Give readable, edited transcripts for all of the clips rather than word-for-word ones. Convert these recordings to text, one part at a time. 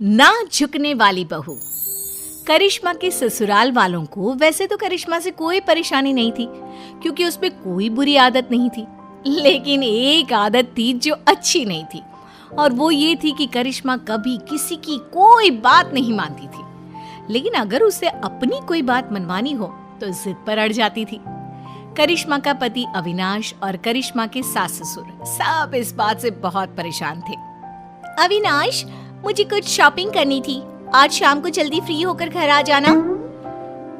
ना झुकने वाली बहू। करिश्मा के ससुराल वालों को वैसे तो करिश्मा से कोई परेशानी नहीं थी, क्योंकि उसमें कोई बुरी आदत नहीं थी। लेकिन एक आदत थी जो अच्छी नहीं थी, और वो ये थी कि करिश्मा कभी किसी की कोई बात नहीं मानती थी। लेकिन अगर उसे अपनी कोई बात मनवानी हो तो जिद पर अड़ जाती थी। करिश्मा का पति अविनाश और करिश्मा के सास ससुर सब इस बात से बहुत परेशान थे। अविनाश, मुझे कुछ शॉपिंग करनी थी, आज शाम को जल्दी फ्री होकर घर आ जाना।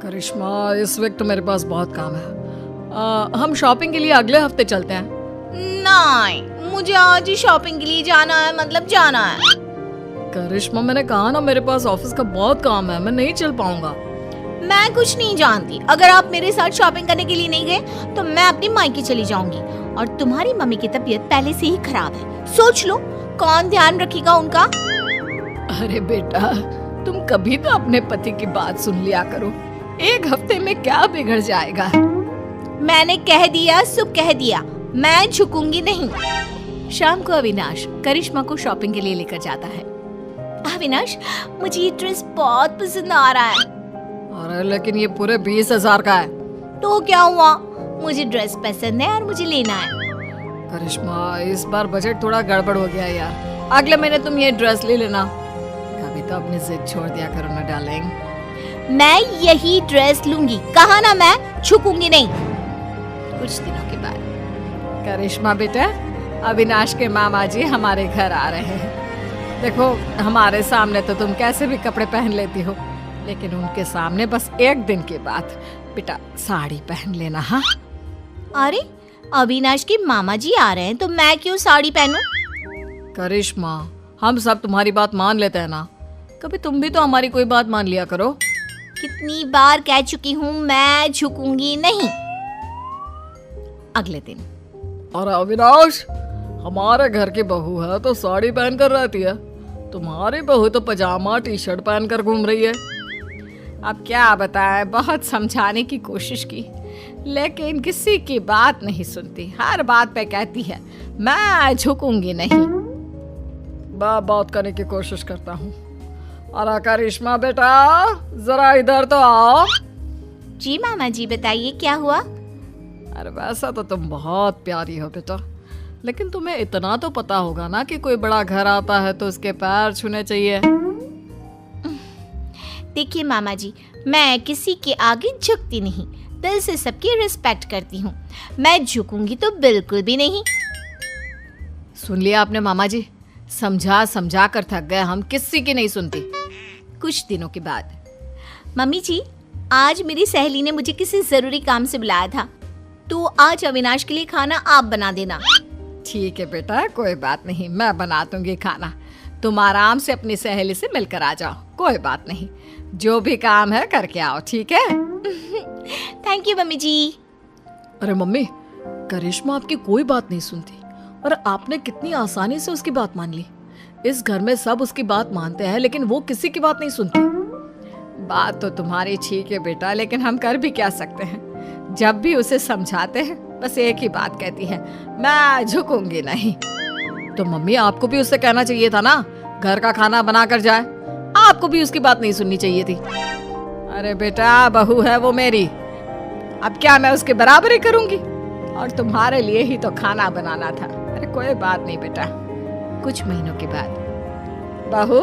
करिश्मा, इस वक्त तो मेरे पास बहुत काम है। हम शॉपिंग के लिए अगले हफ्ते चलते हैं। नहीं, मुझे आज ही शॉपिंग के लिए जाना है, मतलब जाना है। करिश्मा, मैंने कहा ना, मेरे पास ऑफिस का बहुत काम है, मैं नहीं चल पाऊंगा। मैं कुछ नहीं जानती, अगर आप मेरे साथ शॉपिंग करने के लिए नहीं गए तो मैं अपनी मायके चली जाऊंगी। और तुम्हारी मम्मी की तबीयत पहले से ही खराब है, सोच लो कौन ध्यान रखेगा उनका। अरे बेटा, तुम कभी तो अपने पति की बात सुन लिया करो। एक हफ्ते में क्या बिगड़ जाएगा। मैंने कह दिया सो कह दिया, मैं झुकूंगी नहीं। शाम को अविनाश करिश्मा को शॉपिंग के लिए लेकर जाता है। अविनाश, मुझे ये ड्रेस बहुत पसंद आ रहा है। अरे लेकिन ये पूरे 20,000 का है। तो क्या हुआ, मुझे ड्रेस पसंद है और मुझे लेना है। करिश्मा, इस बार बजट थोड़ा गड़बड़ हो गया यार, अगले महीने तुम ये ड्रेस ले लेना। कभी तो अपनी जिद छोड़ दिया करो ना डार्लिंग। मैं यही ड्रेस लूंगी, कहा ना मैं झुकूंगी नहीं। कुछ दिनों के बाद। करिश्मा बेटा, अविनाश के मामा जी हमारे घर आ रहे हैं। देखो, हमारे सामने तो तुम कैसे भी कपड़े पहन लेती हो, लेकिन उनके सामने बस एक दिन के बाद बेटा साड़ी पहन लेना। हाँ? अरे, अविनाश के मामा जी आ रहे हैं तो मैं क्यों साड़ी पहनूं? करिश्मा, हम सब तुम्हारी बात मान लेते हैं ना, कभी तुम भी तो हमारी कोई बात मान लिया करो। कितनी बार कह चुकी हूँ, मैं झुकूंगी नहीं। अगले दिन। और अविनाश, हमारे घर की बहू है तो साड़ी पहन कर रहती है, तुम्हारी बहू तो पजामा टी शर्ट पहन कर घूम रही है। अब क्या बताएं, बहुत समझाने की कोशिश की, लेकिन किसी की बात नहीं सुनती। हर बात पे कहती है मैं झुकूंगी नहीं। बात करने की कोशिश करता हूँ। और करिश्मा बेटा, जरा इधर तो आओ। जी मामा जी, बताइए क्या हुआ? अरे वैसा तो तुम बहुत प्यारी हो बेटा, लेकिन तुम्हें इतना तो पता होगा ना कि कोई बड़ा घर आता है तो उसके पैर छूने चाहिए। देखिए मामा जी, मैं किसी के आगे झुकती नहीं, दिल से सबकी रिस्पेक्ट करती हूँ। मैं झुकूंगी तो बिल्कुल भी नहीं। सुन लिया आपने मामा जी, समझा समझा कर थक गए हम, किसी की नहीं सुनती। कुछ दिनों के बाद। मम्मी जी, आज मेरी सहेली ने मुझे किसी जरूरी काम से बुलाया था, तो आज अविनाश के लिए खाना आप बना देना। ठीक है बेटा, कोई बात नहीं, मैं बना दूंगी खाना। तुम आराम से अपनी सहेली से मिलकर आ जाओ, कोई बात नहीं, जो भी काम है करके आओ, ठीक है? थैंक यू मम्मी जी। अरे मम्मी, करिश्मा आपकी कोई बात नहीं सुनती, और आपने कितनी आसानी से उसकी बात मान ली। इस घर में सब उसकी बात मानते हैं, लेकिन वो किसी की बात नहीं सुनती। बात तो तुम्हारी ठीक है बेटा, लेकिन हम कर भी क्या सकते हैं। जब भी उसे समझाते हैं बस एक ही बात कहती है, मैं झुकूंगी नहीं। तो मम्मी, आपको भी उससे कहना चाहिए था ना, घर का खाना बना कर जाए। आपको भी उसकी बात नहीं सुननी चाहिए थी। अरे बेटा, बहू है वो मेरी, अब क्या मैं उसके बराबरी करूंगी? और तुम्हारे लिए ही तो खाना बनाना था। अरे कोई बात नहीं बेटा। कुछ महीनों के बाद। बहू,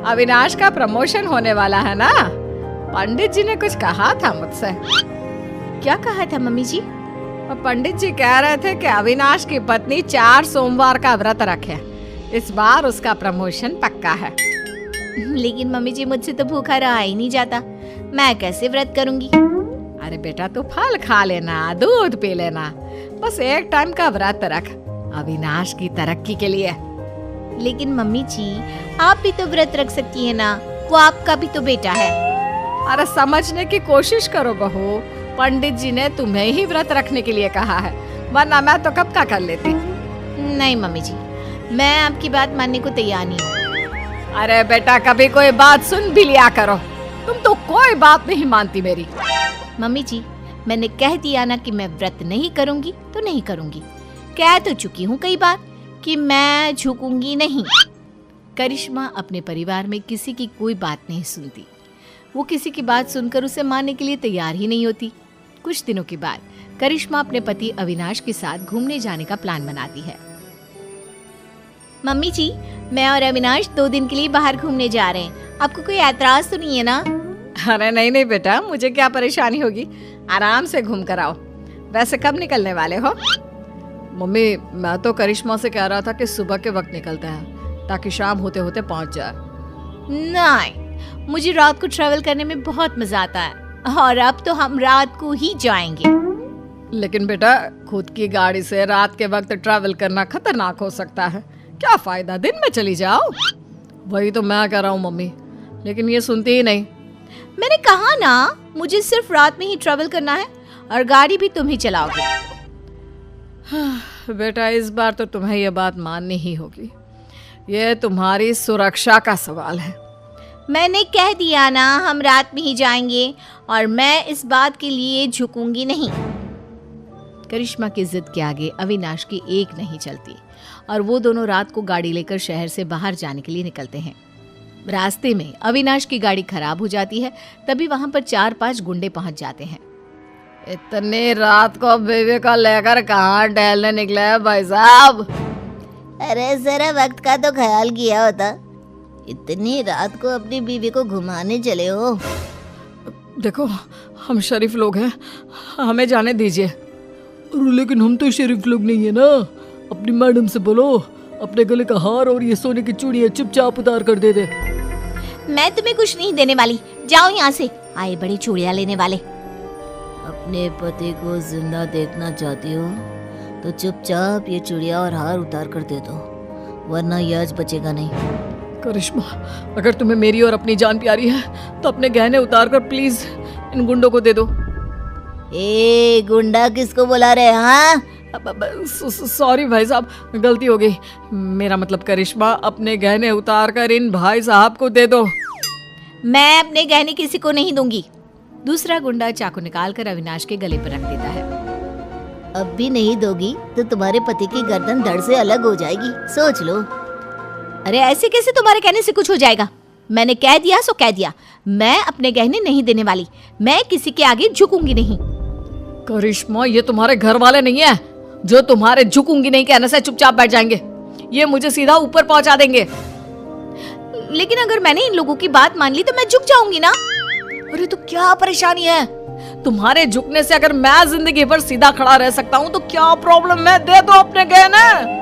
अविनाश का प्रमोशन होने वाला है ना, पंडित जी ने कुछ कहा था मुझसे। क्या कहा था मम्मी जी? पंडित जी कह रहे थे कि अविनाश की पत्नी 4 सोमवार का व्रत रखे, इस बार उसका प्रमोशन पक्का है। लेकिन मम्मी जी, मुझसे तो भूखा रहा ही नहीं जाता, मैं कैसे व्रत करूंगी? अरे बेटा, तू फल खा लेना, दूध पी लेना, बस एक टाइम का व्रत रख अविनाश की तरक्की के लिए। लेकिन मम्मी जी, आप भी तो व्रत रख सकती है ना, वो आपका भी तो बेटा है। अरे समझने की कोशिश करो बहू, पंडित जी ने तुम्हें ही व्रत रखने के लिए कहा है, वरना मैं तो कब का कर लेती। नहीं मम्मी जी, मैं आपकी बात मानने को तैयार नहीं हूँ। अरे बेटा, कभी कोई बात सुन भी लिया करो, तुम तो कोई बात नहीं मानती मेरी। मम्मी जी, मैंने कह दिया ना कि मैं व्रत नहीं करूंगी तो नहीं करूंगी। कह तो चुकी हूँ कई बार कि मैं झुकूंगी नहीं। करिश्मा अपने परिवार में किसी की कोई बात नहीं सुनती। वो किसी की बात सुनकर उसे मानने के लिए तैयार ही नहीं होती। कुछ दिनों के बाद करिश्मा अपने पति अविनाश के साथ घूमने जाने का प्लान बनाती है। मम्मी जी, मैं और अविनाश 2 दिन के लिए बाहर घूमने जा रहे हैं। आपको कोई ऐतराज तो नहीं है ना? अरे नहीं नहीं बेटा, मुझे क्या परेशानी होगी, आराम से घूम कर आओ। वैसे कब निकलने वाले हो? मम्मी, मैं तो करिश्मा से कह रहा था कि सुबह के वक्त निकलते हैं ताकि शाम होते होते पहुंच जाए। नहीं, मुझे रात को ट्रैवल करने में बहुत मजा आता है और अब तो हम रात को ही जाएंगे। लेकिन बेटा, खुद की गाड़ी से रात के वक्त ट्रैवल करना खतरनाक हो सकता है। क्या फायदा, दिन में चली जाओ। वही तो मैं कह रहा हूँ मम्मी, लेकिन ये सुनती ही नहीं। मैंने कहा ना, मुझे सिर्फ रात में ही ट्रैवल करना है और गाड़ी भी तुम ही चलाओगे। बेटा, इस बार तो तुम्हें यह बात माननी ही होगी। ये तुम्हारी सुरक्षा का सवाल है। मैंने कह दिया ना, हम रात में ही जाएंगे और मैं इस बात के लिए झुकूंगी नहीं। करिश्मा की जिद के आगे अविनाश की एक नहीं चलती और वो दोनों रात को गाड़ी लेकर शहर से बाहर जाने के लिए निकलते हैं। रास्ते में अविनाश की गाड़ी खराब हो जाती है। तभी वहां पर 4-5 गुंडे पहुंच जाते हैं। इतनी रात को बेबी को लेकर कहाँ टहलने निकले हैं भाई साहब? अरे जरा वक्त का तो ख्याल किया होता। इतनी रात को अपनी बीवी को घुमाने चले हो। देखो, हम शरीफ लोग हैं, हमें जाने दीजिए। लेकिन हम तो शरीफ लोग नहीं है ना। अपनी मैडम से बोलो अपने गले का हार और ये सोने की चूड़ियां चुपचाप उतार कर दे दे। मैं तुम्हें कुछ नहीं देने वाली, जाओ यहाँ से। आए बड़ी चूड़ियां लेने वाले। अपने पति को जिंदा देखना चाहती हो तो चुपचाप ये चूड़ियां और हार उतार कर दे दो, वरना ये आज बचेगा नहीं। करिश्मा, अगर तुम्हें मेरी और अपनी जान प्यारी है तो अपने गहने उतार कर प्लीज इन गुंडों को दे दो। ए गुंडा किसको बुला रहे हैं? हाँ, सॉरी भाई साहब, गलती हो गई। मेरा मतलब करिश्मा, अपने गहने उतार कर इन भाई साहब को दे दो। मैं अपने गहने किसी को नहीं दूंगी। दूसरा गुंडा चाकू निकालकर अविनाश के गले पर रख देता है। अब भी नहीं दोगी तो तुम्हारे पति की गर्दन धड़ से अलग हो जाएगी, सोच लो। अरे ऐसे कैसे तुम्हारे कहने से कुछ हो जाएगा? मैंने कह दिया सो कह दिया। मैं अपने गहने नहीं देने वाली। मैं किसी के आगे झुकूंगी नहीं। करिश्मा, ये तुम्हारे घर वाले नहीं है जो तुम्हारे झुकूंगी नहीं कहने से चुपचाप बैठ जाएंगे। ये मुझे सीधा ऊपर पहुंचा देंगे। लेकिन अगर मैंने इन लोगों की बात मान ली तो मैं झुक जाऊंगी ना। अरे तो क्या परेशानी है? तुम्हारे झुकने से अगर मैं जिंदगी भर सीधा खड़ा रह सकता हूँ तो क्या प्रॉब्लम है? दे दो अपने गहने।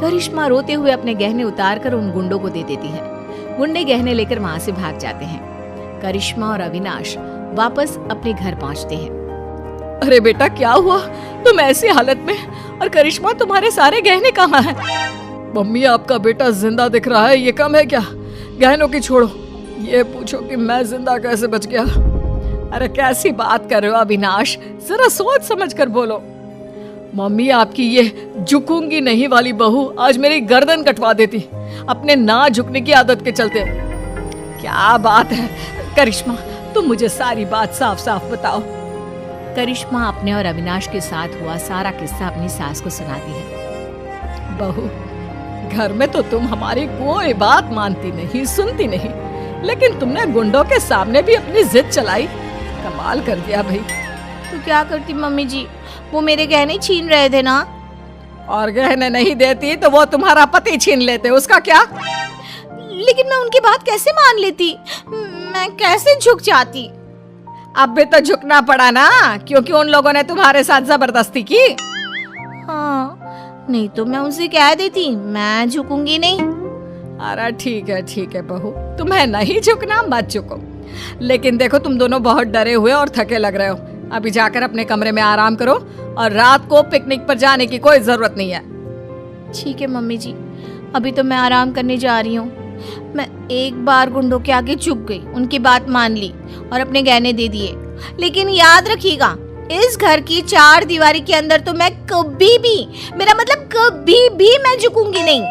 करिश्मा रोते हुए अपने गहने उतार कर उन गुंडों को दे देती है। गुंडे गहने लेकर वहां से भाग जाते हैं। करिश्मा और अविनाश वापस अपने घर पहुंचते हैं। अरे बेटा, क्या हुआ? तुम ऐसी हालत में, और करिश्मा तुम्हारे सारे गहने कहाँ हैं? मम्मी, आपका बेटा जिंदा दिख रहा है, ये कम है क्या? गहनों की छोड़ो, ये पूछो कि मैं जिंदा कैसे बच गया। अरे कैसी बात कर रहे हो अविनाश, जरा सोच समझ कर बोलो। मम्मी, आपकी ये झुकूंगी नहीं वाली बहू आज मेरी गर्दन कटवा देती अपने ना झुकने की आदत के चलते। क्या बात है करिश्मा, तुम मुझे सारी बात साफ साफ बताओ। करिश्मा अपने और अविनाश के साथ हुआ सारा किस्सा अपनी सास को सुनाती है। बहू, घर में तो तुम हमारी कोई बात मानती नहीं, सुनती नहीं, लेकिन तुमने गुंडों के सामने भी अपनी जिद चलाई। कमाल कर दिया भाई। तो क्या करती मम्मी जी, वो मेरे गहने छीन रहे थे ना। और गहने नहीं देती तो वो तुम्हारा पति छीन लेते, उसका क्या? लेकिन मैं उनकी बात कैसे मान लेती? मैं कैसे झुक जाती? अब भी तो झुकना पड़ा ना, क्योंकि उन लोगों ने तुम्हारे साथ जबरदस्ती की। हाँ, नहीं तो मैं उनसे कह देती मैं झुकूंगी नहीं। अरे ठीक है बहू, तुम्हें नहीं झुकना मत झुको। लेकिन देखो, तुम दोनों बहुत डरे हुए और थके लग रहे हो। अभी जाकर अपने कमरे में आराम करो और रात को पिकनिक पर जाने की कोई जरूरत नहीं है। ठीक है मम्मी जी, अभी तो मैं आराम करने जा रही हूँ। मैं एक बार गुंडों के आगे झुक गई, उनकी बात मान ली और अपने गहने दे दिए। लेकिन याद रखिएगा, इस घर की 4 दीवारी के अंदर तो मैं कभी भी, मेरा मतलब कभी भी मैं झुकूंगी नहीं।